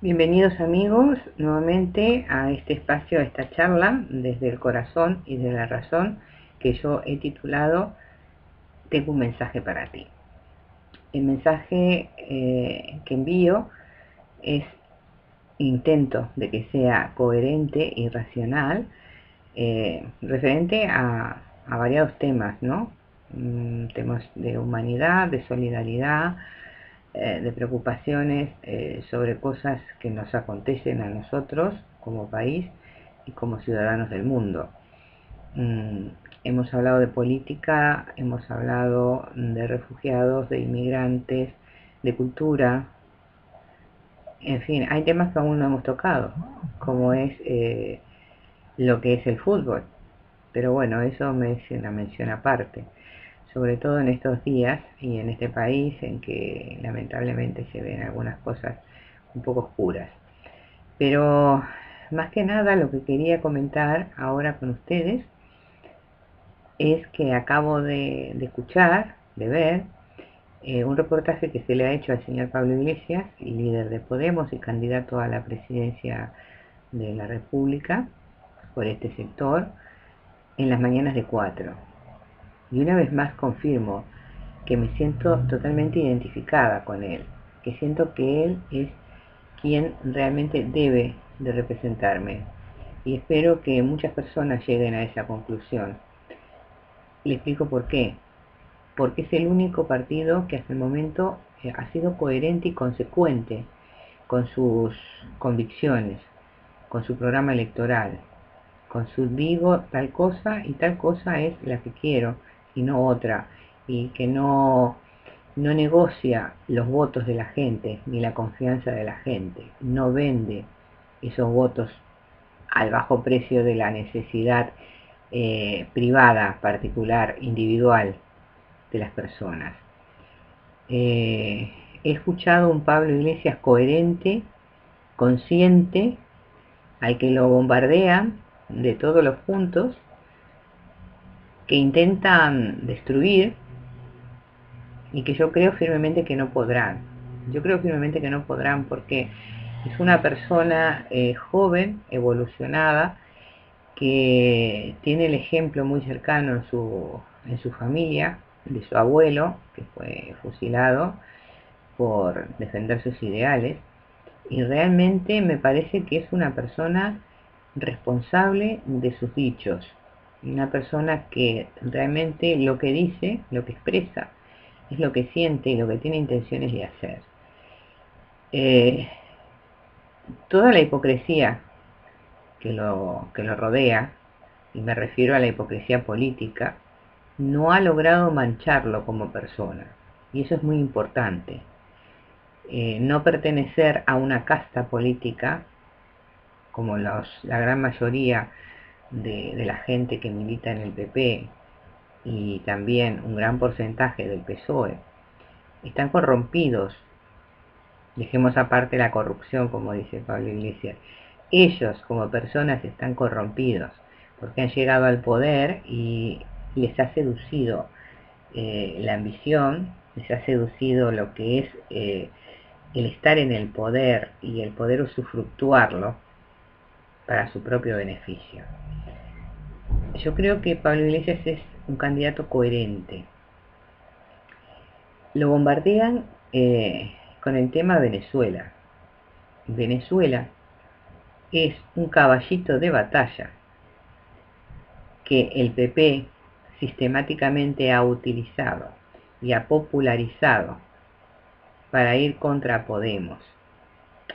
Bienvenidos amigos nuevamente a este espacio, a esta charla desde el corazón y de la razón que yo he titulado Tengo un mensaje para ti. El mensaje que envío es intento de que sea coherente y racional referente a variados temas, ¿no? Temas de humanidad, de solidaridad, de preocupaciones sobre cosas que nos acontecen a nosotros como país y como ciudadanos del mundo. Hemos hablado de política, hemos hablado de refugiados, de inmigrantes, de cultura, en fin, hay temas que aún no hemos tocado, como es lo que es el fútbol, pero bueno, eso merece una mención aparte, sobre todo en estos días y en este país en que lamentablemente se ven algunas cosas un poco oscuras. Pero más que nada lo que quería comentar ahora con ustedes es que acabo de escuchar, de ver, un reportaje que se le ha hecho al señor Pablo Iglesias, líder de Podemos y candidato a la presidencia de la República por este sector, en las mañanas de 4. Y una vez más confirmo que me siento totalmente identificada con él, que siento que él es quien realmente debe de representarme. Y espero que muchas personas lleguen a esa conclusión. Le explico por qué. Porque es el único partido que hasta el momento ha sido coherente y consecuente con sus convicciones, con su programa electoral, con su digo tal cosa y tal cosa es la que quiero y no otra, y que no negocia los votos de la gente ni la confianza de la gente, no vende esos votos al bajo precio de la necesidad privada, particular, individual de las personas. He escuchado un Pablo Iglesias coherente, consciente, al que lo bombardean de todos los puntos, que intentan destruir y que yo creo firmemente que no podrán. Yo creo firmemente que no podrán porque es una persona joven, evolucionada, que tiene el ejemplo muy cercano en su familia, de su abuelo, que fue fusilado por defender sus ideales, y realmente me parece que es una persona responsable de sus dichos, una persona que realmente lo que dice, lo que expresa, es lo que siente y lo que tiene intenciones de hacer. Toda la hipocresía que lo rodea, y me refiero a la hipocresía política, no ha logrado mancharlo como persona, y eso es muy importante. No pertenecer a una casta política, como la gran mayoría de la gente que milita en el PP, y también un gran porcentaje del PSOE, están corrompidos. Dejemos aparte la corrupción, como dice Pablo Iglesias. Ellos como personas están corrompidos porque han llegado al poder y les ha seducido la ambición, les ha seducido lo que es el estar en el poder y el poder usufructuarlo para su propio beneficio. Yo creo que Pablo Iglesias es un candidato coherente. Lo bombardean con el tema Venezuela. Venezuela es un caballito de batalla que el PP sistemáticamente ha utilizado y ha popularizado para ir contra Podemos.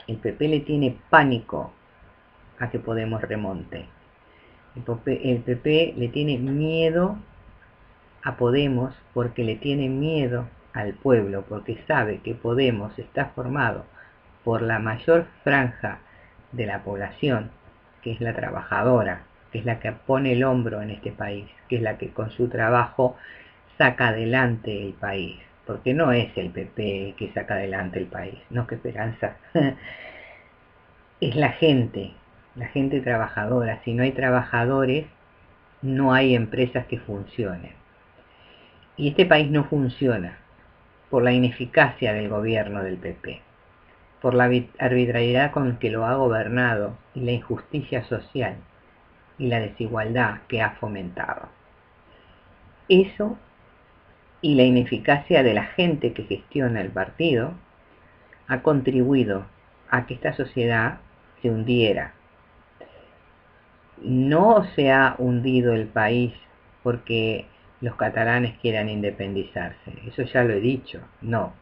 El PP le tiene pánico a que Podemos remonte. El PP le tiene miedo a Podemos porque le tiene miedo al pueblo, porque sabe que Podemos está formado por la mayor franja de la población, que es la trabajadora, que es la que pone el hombro en este país, que es la que con su trabajo saca adelante el país, porque no es el PP que saca adelante el país, no, que esperanza, es la gente trabajadora. Si no hay trabajadores, no hay empresas que funcionen. Y este país no funciona por la ineficacia del gobierno del PP. por la arbitrariedad con que lo ha gobernado y la injusticia social y la desigualdad que ha fomentado. Eso y la ineficacia de la gente que gestiona el partido ha contribuido a que esta sociedad se hundiera. No se ha hundido el país porque los catalanes quieran independizarse, eso ya lo he dicho, no.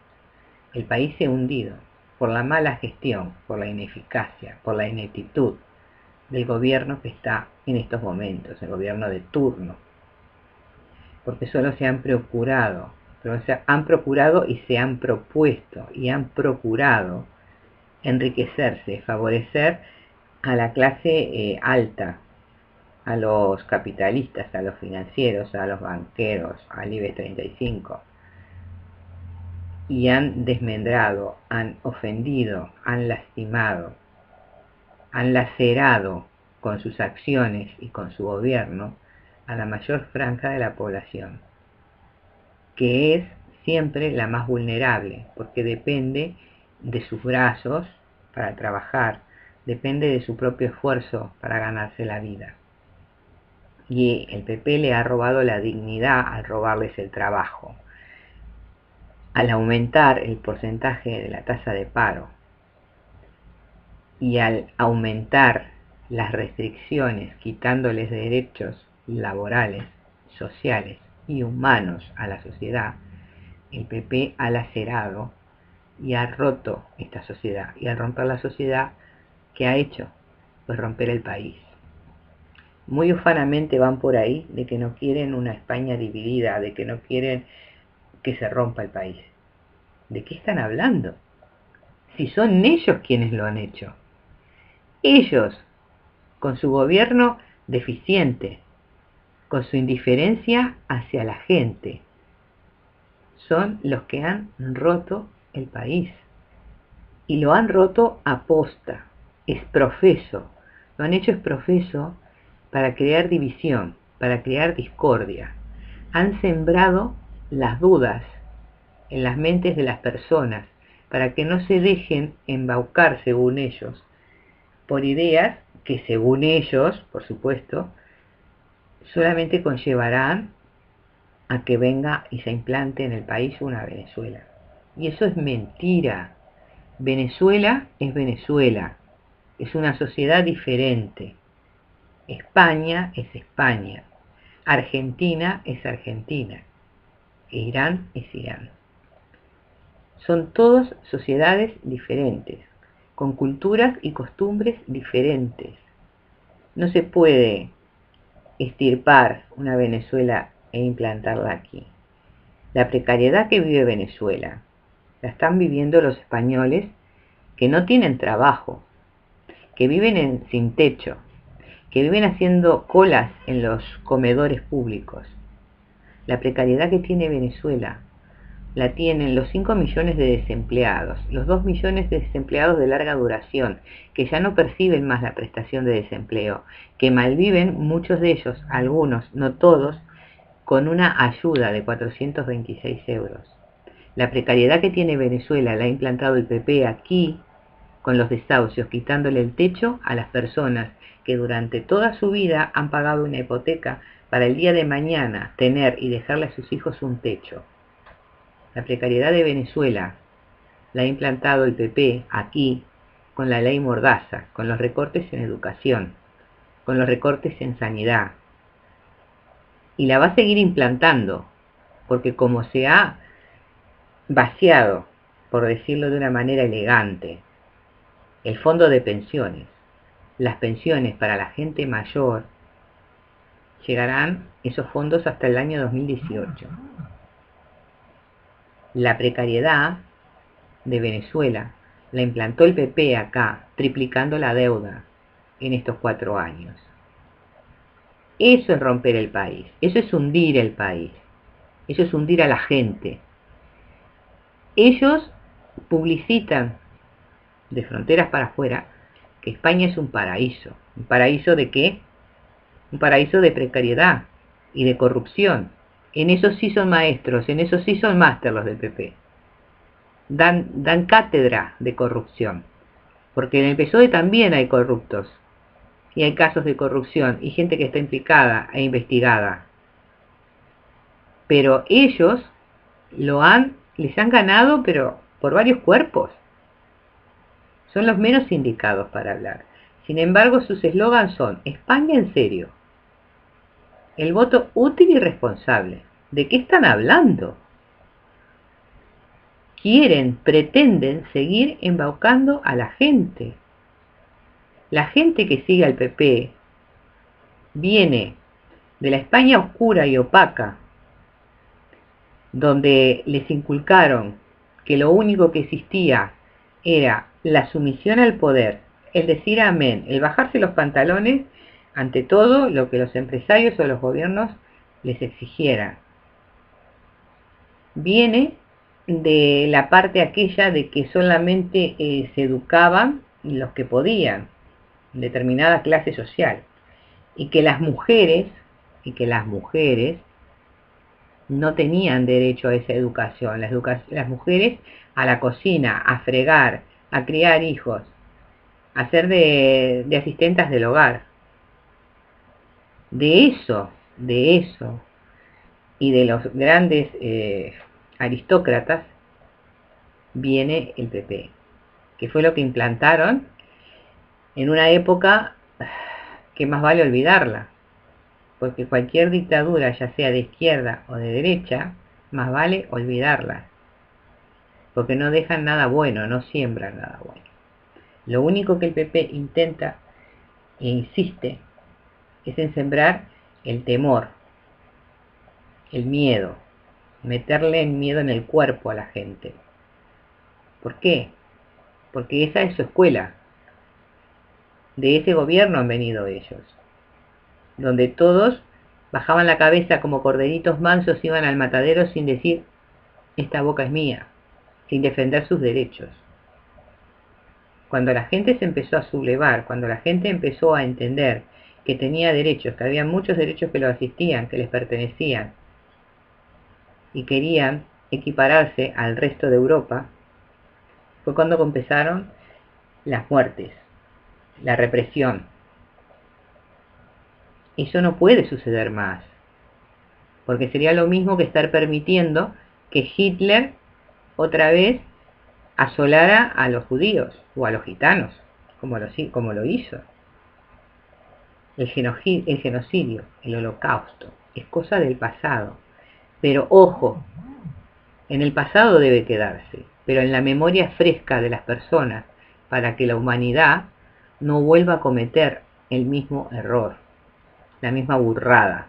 El país se ha hundido por la mala gestión, por la ineficacia, por la ineptitud del gobierno que está en estos momentos, el gobierno de turno, porque solo se han procurado y se han propuesto y han procurado enriquecerse, favorecer a la clase alta, a los capitalistas, a los financieros, a los banqueros, al IBEX 35, y han desmembrado, han ofendido, han lastimado, han lacerado con sus acciones y con su gobierno a la mayor franja de la población, que es siempre la más vulnerable, porque depende de sus brazos para trabajar, depende de su propio esfuerzo para ganarse la vida. Y el PP le ha robado la dignidad al robarles el trabajo, al aumentar el porcentaje de la tasa de paro y al aumentar las restricciones, quitándoles derechos laborales, sociales y humanos a la sociedad. El PP ha lacerado y ha roto esta sociedad, y al romper la sociedad, ¿qué ha hecho? Pues romper el país. Muy ufanamente van por ahí de que no quieren una España dividida, de que no quieren que se rompa el país. ¿De qué están hablando? Si son ellos quienes lo han hecho. Ellos, con su gobierno deficiente, con su indiferencia hacia la gente, son los que han roto el país. Y lo han roto a posta, es profeso. Lo han hecho es profeso para crear división, para crear discordia. Han sembrado las dudas en las mentes de las personas para que no se dejen embaucar, según ellos, por ideas que, según ellos, por supuesto, solamente conllevarán a que venga y se implante en el país una Venezuela. Y eso es mentira. Venezuela es Venezuela, es una sociedad diferente. España es España, Argentina es Argentina, e Irán es Irán. Son todas sociedades diferentes, con culturas y costumbres diferentes. No se puede extirpar una Venezuela e implantarla aquí. La precariedad que vive Venezuela la están viviendo los españoles que no tienen trabajo, que viven sin techo, que viven haciendo colas en los comedores públicos. La precariedad que tiene Venezuela la tienen los 5 millones de desempleados, los 2 millones de desempleados de larga duración, que ya no perciben más la prestación de desempleo, que malviven muchos de ellos, algunos, no todos, con una ayuda de 426 euros. La precariedad que tiene Venezuela la ha implantado el PP aquí, con los desahucios, quitándole el techo a las personas que durante toda su vida han pagado una hipoteca para el día de mañana tener y dejarle a sus hijos un techo. La precariedad de Venezuela la ha implantado el PP aquí con la ley Mordaza, con los recortes en educación, con los recortes en sanidad. Y la va a seguir implantando, porque como se ha vaciado, por decirlo de una manera elegante, el fondo de pensiones, las pensiones para la gente mayor, llegarán esos fondos hasta el año 2018. La precariedad de Venezuela la implantó el PP acá, triplicando la deuda en estos 4 años. Eso es romper el país, eso es hundir el país, eso es hundir a la gente. Ellos publicitan de fronteras para afuera que España es un paraíso. ¿Un paraíso de qué? Un paraíso de precariedad y de corrupción. En eso sí son maestros, en eso sí son máster los del PP. dan cátedra de corrupción, porque en el PSOE también hay corruptos, y hay casos de corrupción, y gente que está implicada e investigada, pero ellos les han ganado, pero por varios cuerpos. Son los menos indicados para hablar. Sin embargo, sus eslogans son: España en serio, el voto útil y responsable. ¿De qué están hablando? Pretenden seguir embaucando a la gente. La gente que sigue al PP viene de la España oscura y opaca, donde les inculcaron que lo único que existía era la sumisión al poder, el decir amén, el bajarse los pantalones ante todo lo que los empresarios o los gobiernos les exigieran. Viene de la parte aquella de que solamente se educaban los que podían, determinada clase social, y que las mujeres no tenían derecho a esa educación. Las mujeres a la cocina, a fregar, a criar hijos, a ser de asistentes del hogar. De eso y de los grandes aristócratas viene el PP, que fue lo que implantaron en una época que más vale olvidarla, porque cualquier dictadura, ya sea de izquierda o de derecha, más vale olvidarla, porque no dejan nada bueno, no siembran nada bueno. Lo único que el PP intenta e insiste es en sembrar el temor, el miedo, meterle el miedo en el cuerpo a la gente. ¿Por qué? Porque esa es su escuela. De ese gobierno han venido ellos, donde todos bajaban la cabeza como corderitos mansos, iban al matadero sin decir: esta boca es mía, sin defender sus derechos. Cuando la gente se empezó a sublevar, cuando la gente empezó a entender que tenía derechos, que había muchos derechos que lo asistían, que les pertenecían, y querían equipararse al resto de Europa, fue cuando empezaron las muertes, la represión. Eso no puede suceder más, porque sería lo mismo que estar permitiendo que Hitler otra vez asolara a los judíos o a los gitanos, como lo hizo. El genocidio, el holocausto, es cosa del pasado. Pero ojo, en el pasado debe quedarse, pero en la memoria fresca de las personas, para que la humanidad no vuelva a cometer el mismo error, la misma burrada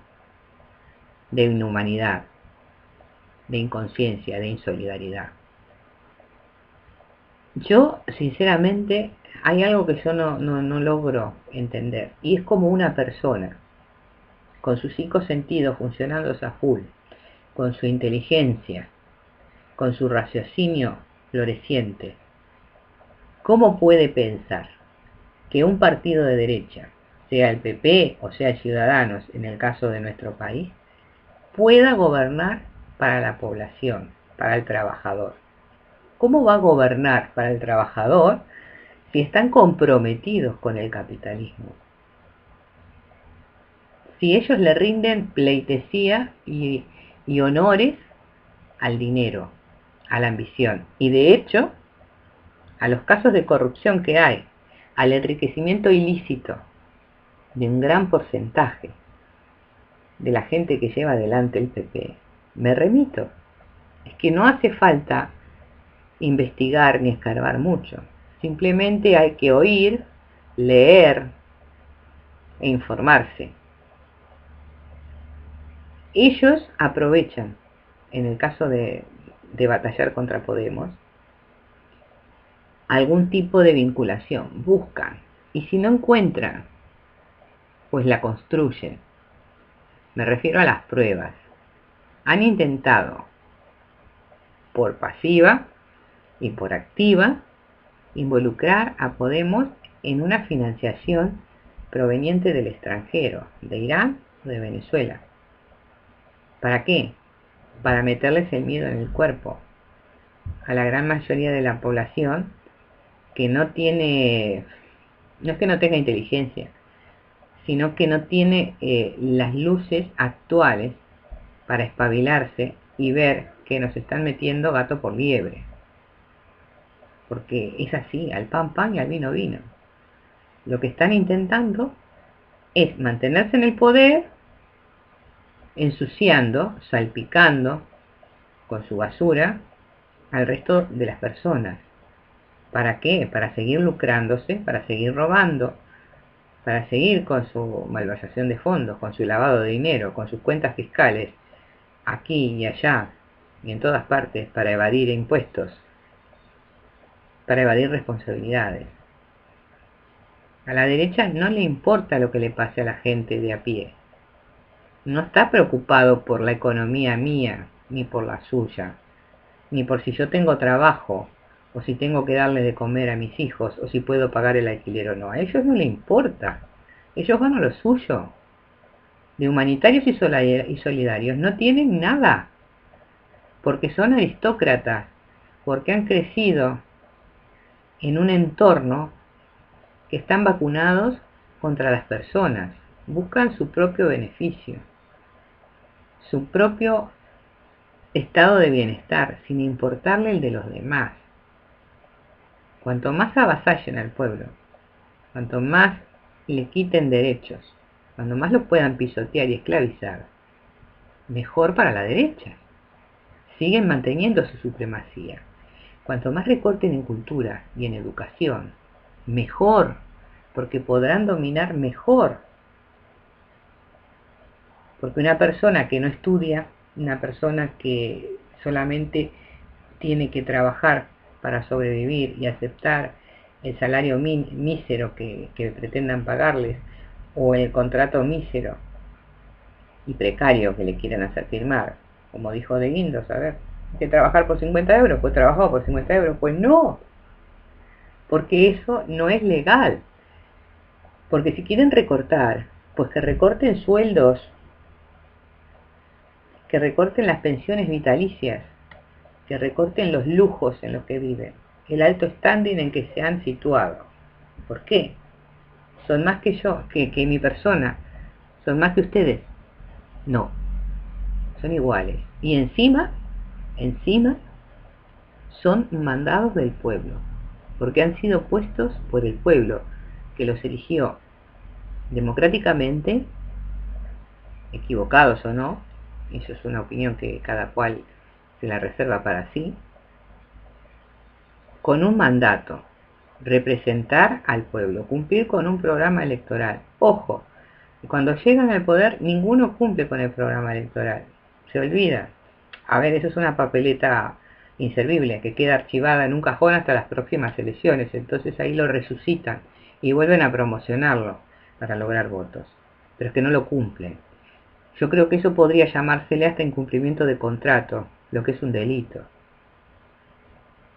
de inhumanidad, de inconsciencia, de insolidaridad. Yo, sinceramente, hay algo que yo no logro entender, y es como una persona, con sus 5 sentidos funcionando a full, con su inteligencia, con su raciocinio floreciente, ¿cómo puede pensar que un partido de derecha, sea el PP o sea Ciudadanos en el caso de nuestro país, pueda gobernar para la población, para el trabajador? ¿Cómo va a gobernar para el trabajador si están comprometidos con el capitalismo? Si ellos le rinden pleitesía y honores al dinero, a la ambición, y de hecho a los casos de corrupción que hay, al enriquecimiento ilícito de un gran porcentaje de la gente que lleva adelante el PP, me remito. Es que no hace falta investigar ni escarbar mucho, simplemente hay que oír, leer e informarse. Ellos aprovechan, en el caso de batallar contra Podemos, algún tipo de vinculación, buscan, y si no encuentran, pues la construyen. Me refiero a las pruebas. Han intentado, por pasiva y por activa, involucrar a Podemos en una financiación proveniente del extranjero, de Irán o de Venezuela. ¿Para qué? Para meterles el miedo en el cuerpo. a la gran mayoría de la población que no tiene, no es que no tenga inteligencia, sino que no tiene las luces actuales para espabilarse y ver que nos están metiendo gato por liebre. Porque es así, al pan pan y al vino vino. Lo que están intentando es mantenerse en el poder, ensuciando, salpicando con su basura al resto de las personas. ¿Para qué? Para seguir lucrándose, para seguir robando, para seguir con su malversación de fondos, con su lavado de dinero, con sus cuentas fiscales, aquí y allá y en todas partes, para evadir impuestos, para evadir responsabilidades. A la derecha no le importa lo que le pase a la gente de a pie. No está preocupado por la economía mía, ni por la suya, ni por si yo tengo trabajo, o si tengo que darle de comer a mis hijos, o si puedo pagar el alquiler o no. A ellos no les importa. Ellos van a lo suyo. De humanitarios y solidarios no tienen nada, porque son aristócratas, porque han crecido en un entorno que están vacunados contra las personas, buscan su propio beneficio, su propio estado de bienestar, sin importarle el de los demás. Cuanto más avasallen al pueblo, cuanto más le quiten derechos, cuanto más lo puedan pisotear y esclavizar, mejor para la derecha. Siguen manteniendo su supremacía. Cuanto más recorten en cultura y en educación, mejor, porque podrán dominar mejor. Porque una persona que no estudia, una persona que solamente tiene que trabajar para sobrevivir y aceptar el salario mísero que pretendan pagarles, o el contrato mísero y precario que le quieran hacer firmar, como dijo De Guindos, a ver, hay que trabajar por 50 euros, pues trabajó por 50 euros, pues no, porque eso no es legal. Porque si quieren recortar, pues que recorten sueldos, que recorten las pensiones vitalicias, que recorten los lujos en los que viven, el alto standing en que se han situado. ¿Por qué? ¿Son más que yo, que mi persona? ¿Son más que ustedes? No, son iguales. Y encima, son mandados del pueblo, porque han sido puestos por el pueblo, que los eligió democráticamente, equivocados o no, eso es una opinión que cada cual se la reserva para sí, con un mandato: representar al pueblo, cumplir con un programa electoral. Ojo, cuando llegan al poder ninguno cumple con el programa electoral, se olvida. A ver, eso es una papeleta inservible que queda archivada en un cajón hasta las próximas elecciones, entonces ahí lo resucitan y vuelven a promocionarlo para lograr votos, pero es que no lo cumplen. Yo creo que eso podría llamársele hasta incumplimiento de contrato, lo que es un delito.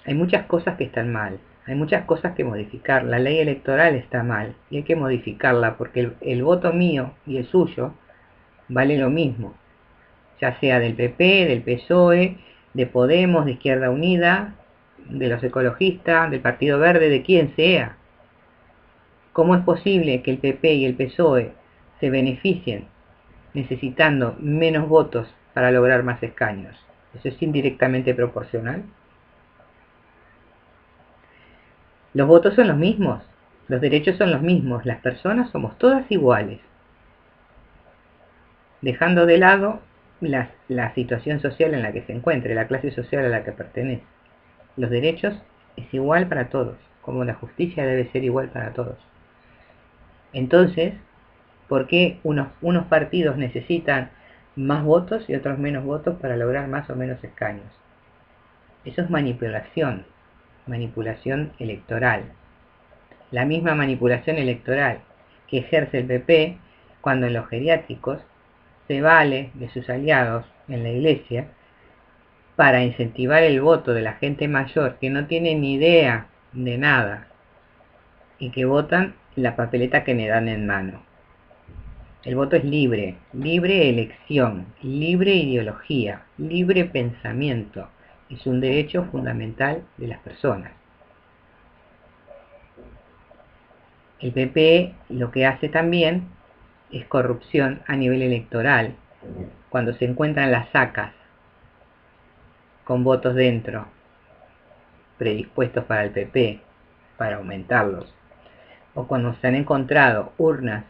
Hay muchas cosas que están mal, hay muchas cosas que modificar. La ley electoral está mal y hay que modificarla, porque el voto mío y el suyo vale lo mismo, ya sea del PP, del PSOE, de Podemos, de Izquierda Unida, de los ecologistas, del Partido Verde, de quien sea. ¿Cómo es posible que el PP y el PSOE se beneficien necesitando menos votos para lograr más escaños? ¿Eso es indirectamente proporcional? Los votos son los mismos, los derechos son los mismos, las personas somos todas iguales, dejando de lado la situación social en la que se encuentre, la clase social a la que pertenece. Los derechos es igual para todos, como la justicia debe ser igual para todos. Entonces, ¿por qué unos partidos necesitan más votos y otros menos votos para lograr más o menos escaños? Eso es manipulación electoral. La misma manipulación electoral que ejerce el PP cuando en los geriátricos se vale de sus aliados en la iglesia para incentivar el voto de la gente mayor que no tiene ni idea de nada y que votan la papeleta que le dan en mano. El voto es libre, libre elección, libre ideología, libre pensamiento, es un derecho fundamental de las personas. El PP lo que hace también es corrupción a nivel electoral, cuando se encuentran las sacas con votos dentro, predispuestos para el PP, para aumentarlos, o cuando se han encontrado urnas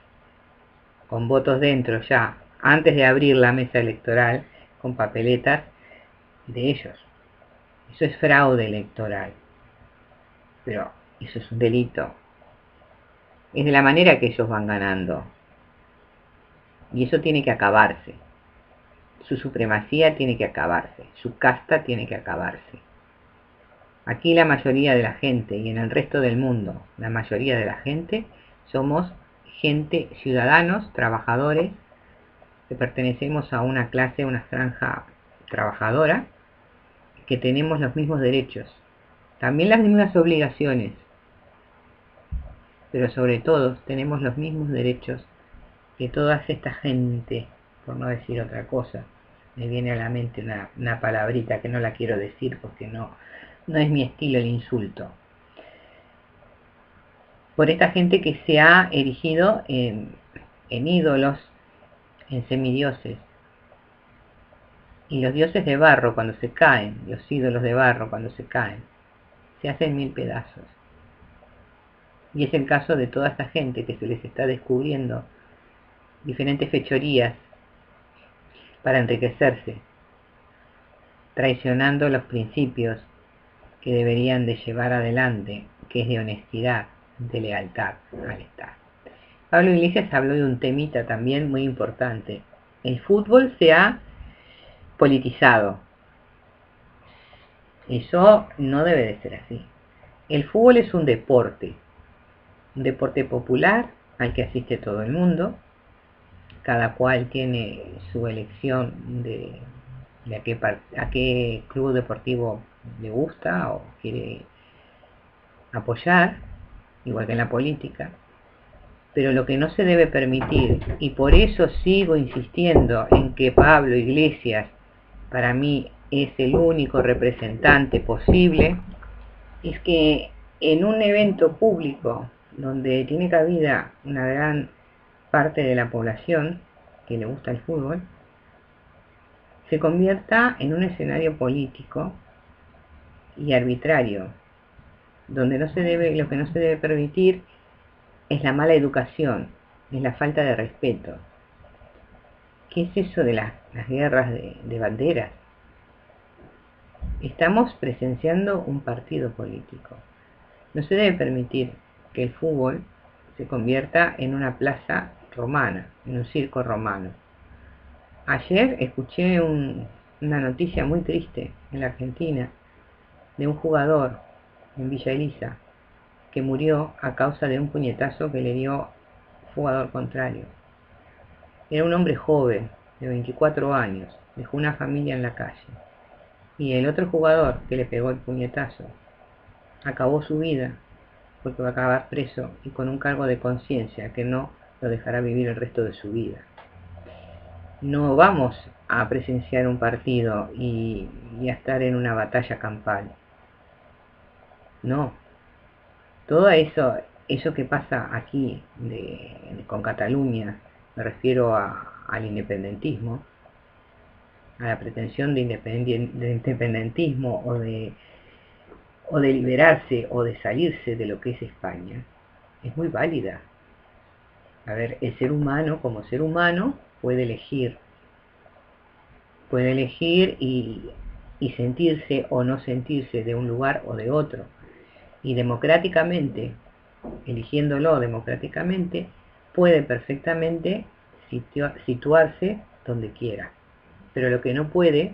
con votos dentro ya, antes de abrir la mesa electoral, con papeletas de ellos. Eso es fraude electoral, pero eso es un delito. Es de la manera que ellos van ganando, y eso tiene que acabarse. Su supremacía tiene que acabarse, su casta tiene que acabarse. Aquí la mayoría de la gente, y en el resto del mundo, la mayoría de la gente, somos gente, ciudadanos, trabajadores, que pertenecemos a una clase, una franja trabajadora, que tenemos los mismos derechos, también las mismas obligaciones, pero sobre todo tenemos los mismos derechos que toda esta gente, por no decir otra cosa. Me viene a la mente una palabrita que no la quiero decir porque no es mi estilo el insulto. Por esta gente que se ha erigido en ídolos, en semidioses. Y los dioses de barro cuando se caen, los ídolos de barro cuando se caen, se hacen mil pedazos. Y es el caso de toda esta gente que se les está descubriendo diferentes fechorías para enriquecerse, traicionando los principios que deberían de llevar adelante, que es de honestidad, de lealtad al Estado. Pablo Iglesias habló de un temita también muy importante. El fútbol se ha politizado. Eso no debe de ser así. El fútbol es un deporte popular al que asiste todo el mundo. Cada cual tiene su elección de a qué club deportivo le gusta o quiere apoyar, igual que en la política. Pero lo que no se debe permitir, y por eso sigo insistiendo en que Pablo Iglesias para mí es el único representante posible, es que en un evento público donde tiene cabida una gran parte de la población que le gusta el fútbol, se convierta en un escenario político y arbitrario, donde lo que no se debe permitir es la mala educación, es la falta de respeto. ¿Qué es eso de las guerras de banderas? Estamos presenciando un partido político. No se debe permitir que el fútbol se convierta en una plaza romana, en un circo romano. Ayer escuché una noticia muy triste en la Argentina de un jugador en Villa Elisa que murió a causa de un puñetazo que le dio un jugador contrario. Era un hombre joven, de 24 años, dejó una familia en la calle. Y el otro jugador que le pegó el puñetazo acabó su vida porque va a acabar preso y con un cargo de conciencia que no lo dejará vivir el resto de su vida. No vamos a presenciar un partido y a estar en una batalla campal. No. Todo eso que pasa aquí con Cataluña, me refiero al independentismo, a la pretensión de independentismo o de liberarse o de salirse de lo que es España, es muy válida. A ver, el ser humano como ser humano puede elegir y sentirse o no sentirse de un lugar o de otro. Y democráticamente, eligiéndolo democráticamente, puede perfectamente situarse donde quiera. Pero lo que no puede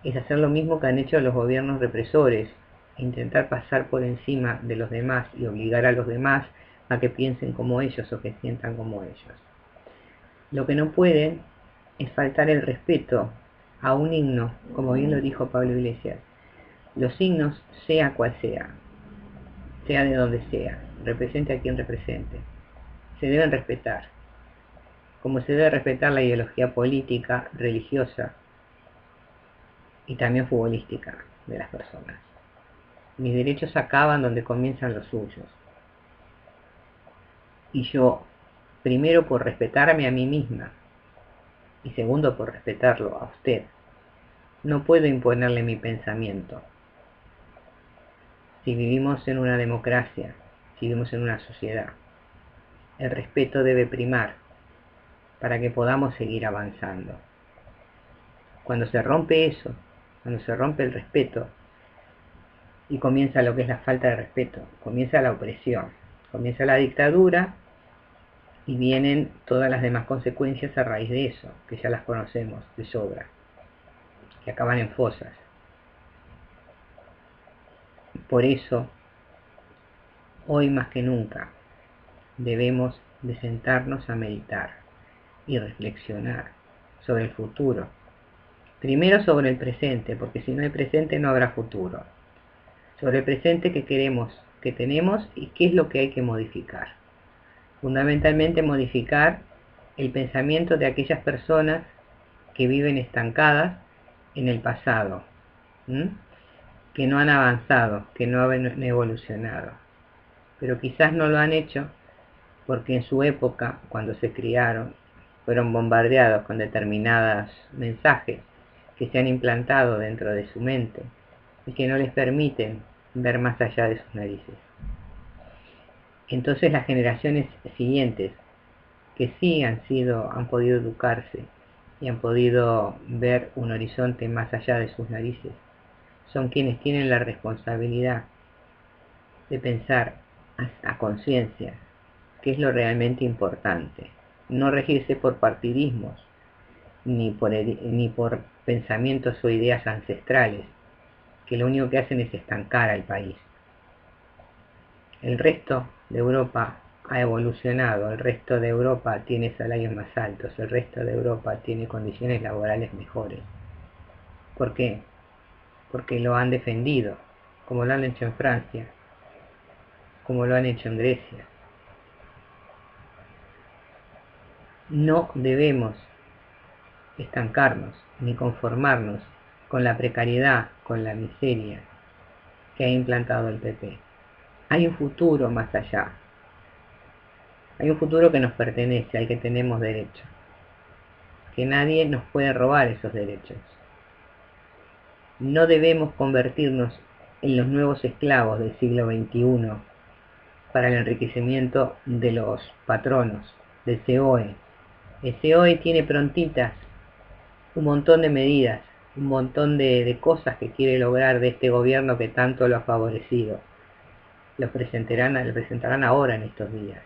es hacer lo mismo que han hecho los gobiernos represores, intentar pasar por encima de los demás y obligar a los demás a que piensen como ellos o que sientan como ellos. Lo que no pueden es faltar el respeto a un himno, como bien lo dijo Pablo Iglesias. Los himnos, sea cual sea de donde sea, represente a quien represente, se deben respetar, como se debe respetar la ideología política, religiosa y también futbolística. de las personas. Mis derechos acaban donde comienzan los suyos. Y yo, primero por respetarme a mí misma, y segundo por respetarlo a usted, no puedo imponerle mi pensamiento. Si vivimos en una democracia, si vivimos en una sociedad, el respeto debe primar para que podamos seguir avanzando. Cuando se rompe eso, cuando se rompe el respeto y comienza lo que es la falta de respeto, comienza la opresión, comienza la dictadura y vienen todas las demás consecuencias a raíz de eso, que ya las conocemos de sobra, que acaban en fosas. Por eso, hoy más que nunca, debemos de sentarnos a meditar y reflexionar sobre el futuro. Primero sobre el presente, porque si no hay presente no habrá futuro. Sobre el presente que queremos, que tenemos y qué es lo que hay que modificar. Fundamentalmente modificar el pensamiento de aquellas personas que viven estancadas en el pasado, que no han avanzado, que no han evolucionado. Pero quizás no lo han hecho porque en su época, cuando se criaron, fueron bombardeados con determinados mensajes que se han implantado dentro de su mente y que no les permiten ver más allá de sus narices. Entonces las generaciones siguientes, que sí han podido educarse y han podido ver un horizonte más allá de sus narices, son quienes tienen la responsabilidad de pensar a conciencia qué es lo realmente importante, no regirse por partidismos ni por pensamientos o ideas ancestrales que lo único que hacen es estancar al país. El resto de Europa ha evolucionado, el resto de Europa tiene salarios más altos, el resto de Europa tiene condiciones laborales mejores. ¿Por qué? Porque lo han defendido, como lo han hecho en Francia, como lo han hecho en Grecia. No debemos estancarnos ni conformarnos con la precariedad, con la miseria que ha implantado el PP. Hay un futuro más allá. Hay un futuro que nos pertenece, al que tenemos derecho. Que nadie nos puede robar esos derechos. No debemos convertirnos en los nuevos esclavos del siglo XXI para el enriquecimiento de los patronos, del COE. El COE tiene prontitas un montón de medidas, un montón de cosas que quiere lograr de este gobierno que tanto lo ha favorecido. Lo presentarán ahora en estos días.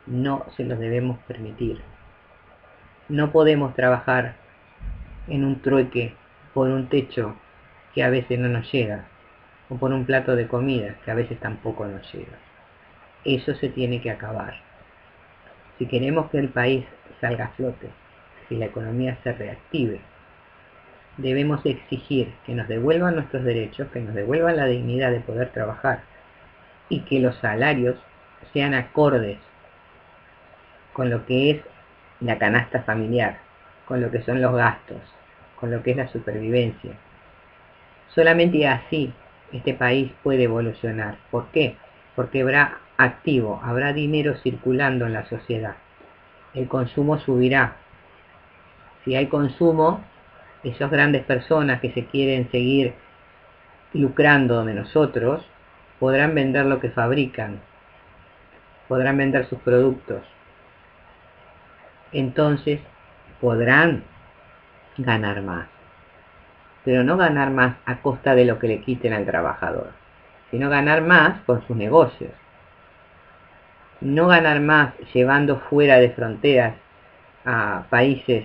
No se los debemos permitir. No podemos trabajar en un trueque por un techo que a veces no nos llega, o por un plato de comida que a veces tampoco nos llega. Eso se tiene que acabar. Si queremos que el país salga a flote, si la economía se reactive, debemos exigir que nos devuelvan nuestros derechos, que nos devuelvan la dignidad de poder trabajar y que los salarios sean acordes con lo que es la canasta familiar, con lo que son los gastos, con lo que es la supervivencia. Solamente así este país puede evolucionar. ¿Por qué? Porque habrá activo, habrá dinero circulando en la sociedad. El consumo subirá. Si hay consumo, esas grandes personas que se quieren seguir lucrando de nosotros podrán vender lo que fabrican, podrán vender sus productos. Entonces podrán ganar más, pero no ganar más a costa de lo que le quiten al trabajador, sino ganar más con sus negocios. No ganar más llevando fuera de fronteras a países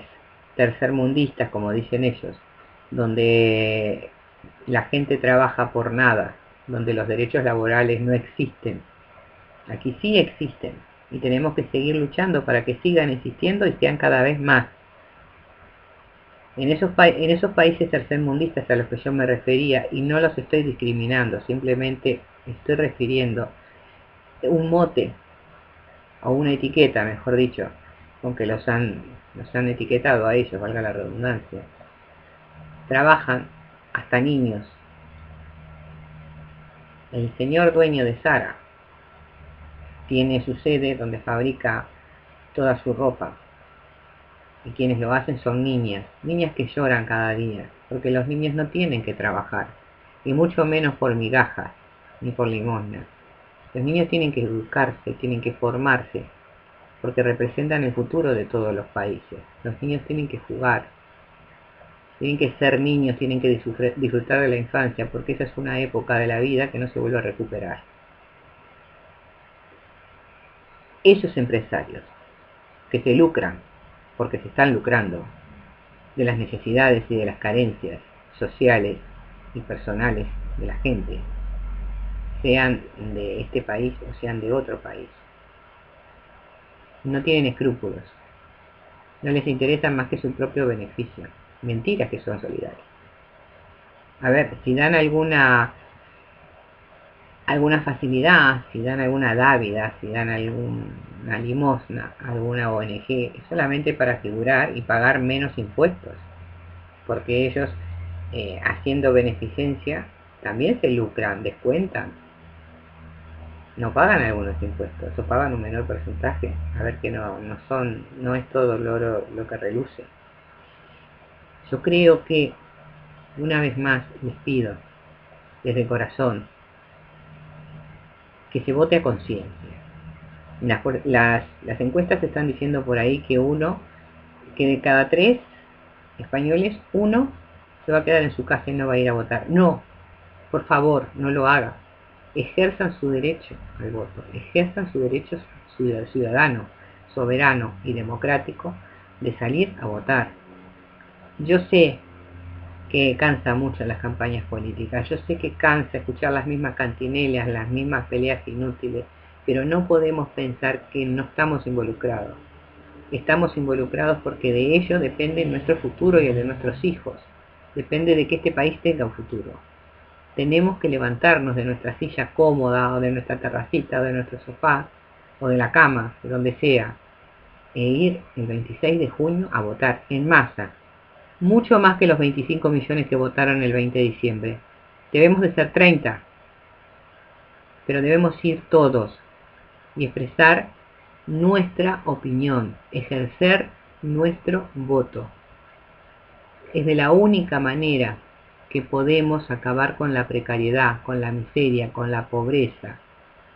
tercermundistas, como dicen ellos, donde la gente trabaja por nada, donde los derechos laborales no existen. Aquí sí existen y tenemos que seguir luchando para que sigan existiendo y sean cada vez más. En esos países tercermundistas a los que yo me refería, y no los estoy discriminando, simplemente estoy refiriendo un mote o una etiqueta, mejor dicho, con que los han etiquetado a ellos, valga la redundancia. Trabajan hasta niños El señor dueño de Zara tiene su sede donde fabrica toda su ropa. Y quienes lo hacen son niñas que lloran cada día, porque los niños no tienen que trabajar, y mucho menos por migajas, ni por limosnas. Los niños tienen que educarse, tienen que formarse, porque representan el futuro de todos los países. Los niños tienen que jugar, tienen que ser niños, tienen que disfrutar de la infancia, porque esa es una época de la vida que no se vuelve a recuperar. Esos empresarios que se lucran, porque se están lucrando, de las necesidades y de las carencias sociales y personales de la gente, sean de este país o sean de otro país, no tienen escrúpulos, no les interesa más que su propio beneficio. Mentiras que son solidarios. A ver, si dan alguna facilidad, si dan alguna dávida, si dan alguna limosna, alguna ONG, es solamente para figurar y pagar menos impuestos, porque ellos haciendo beneficencia también se lucran, descuentan, no pagan algunos impuestos, o pagan un menor porcentaje. A ver, que no es todo el oro lo que reluce. Yo creo que, una vez más, les pido desde el corazón que se vote a conciencia. Las encuestas están diciendo por ahí que de cada 3 españoles, 1 se va a quedar en su casa y no va a ir a votar. No, por favor, no lo haga. Ejerzan su derecho al voto, ejerzan su derecho ciudadano, soberano y democrático de salir a votar. Yo sé que cansa mucho las campañas políticas, yo sé que cansa escuchar las mismas cantinelias, las mismas peleas inútiles, pero no podemos pensar que no estamos involucrados. Estamos involucrados porque de ello depende nuestro futuro y el de nuestros hijos. Depende de que este país tenga un futuro. Tenemos que levantarnos de nuestra silla cómoda, o de nuestra terracita, o de nuestro sofá, o de la cama, de donde sea, e ir el 26 de junio a votar en masa. Mucho más que los 25 millones que votaron el 20 de diciembre. Debemos de ser 30, pero debemos ir todos y expresar nuestra opinión, ejercer nuestro voto. Es de la única manera que podemos acabar con la precariedad, con la miseria, con la pobreza,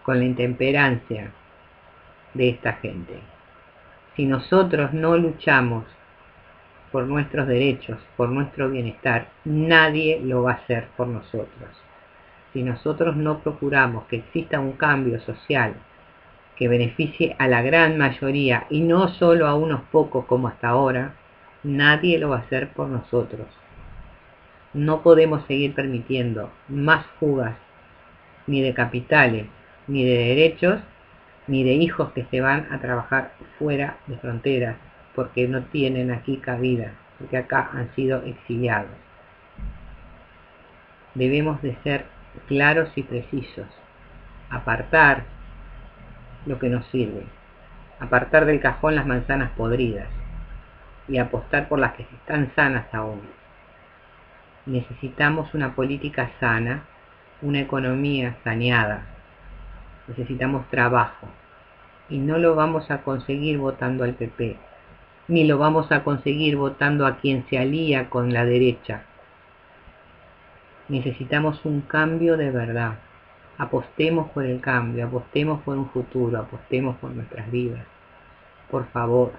con la intemperancia de esta gente. Si nosotros no luchamos por nuestros derechos, por nuestro bienestar, nadie lo va a hacer por nosotros. Si nosotros no procuramos que exista un cambio social que beneficie a la gran mayoría y no solo a unos pocos como hasta ahora, nadie lo va a hacer por nosotros. No podemos seguir permitiendo más fugas, ni de capitales, ni de derechos, ni de hijos que se van a trabajar fuera de fronteras, porque no tienen aquí cabida, porque acá han sido exiliados. Debemos de ser claros y precisos, apartar lo que nos sirve, apartar del cajón las manzanas podridas y apostar por las que están sanas aún. Necesitamos una política sana, una economía saneada, necesitamos trabajo, y no lo vamos a conseguir votando al PP, ni lo vamos a conseguir votando a quien se alía con la derecha. Necesitamos un cambio de verdad. Apostemos por el cambio, apostemos por un futuro, apostemos por nuestras vidas. Por favor,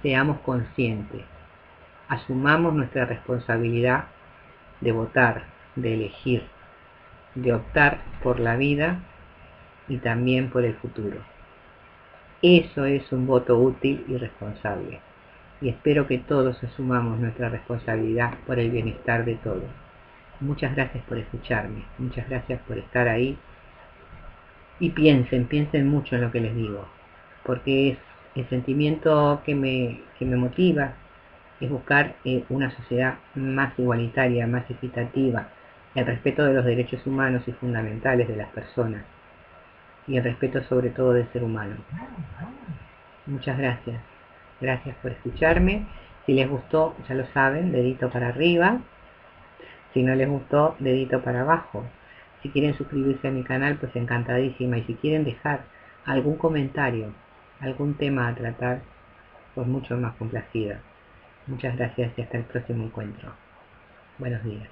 seamos conscientes, asumamos nuestra responsabilidad de votar, de elegir, de optar por la vida y también por el futuro. Eso es un voto útil y responsable, y espero que todos asumamos nuestra responsabilidad por el bienestar de todos. Muchas gracias por escucharme, muchas gracias por estar ahí, y piensen mucho en lo que les digo, porque es el sentimiento que me motiva, es buscar una sociedad más igualitaria, más equitativa, el respeto de los derechos humanos y fundamentales de las personas, y el respeto sobre todo del ser humano. Muchas gracias. Gracias por escucharme. Si les gustó, ya lo saben, dedito para arriba. Si no les gustó, dedito para abajo. Si quieren suscribirse a mi canal, pues encantadísima. Y si quieren dejar algún comentario, algún tema a tratar, pues mucho más complacida. Muchas gracias y hasta el próximo encuentro. Buenos días.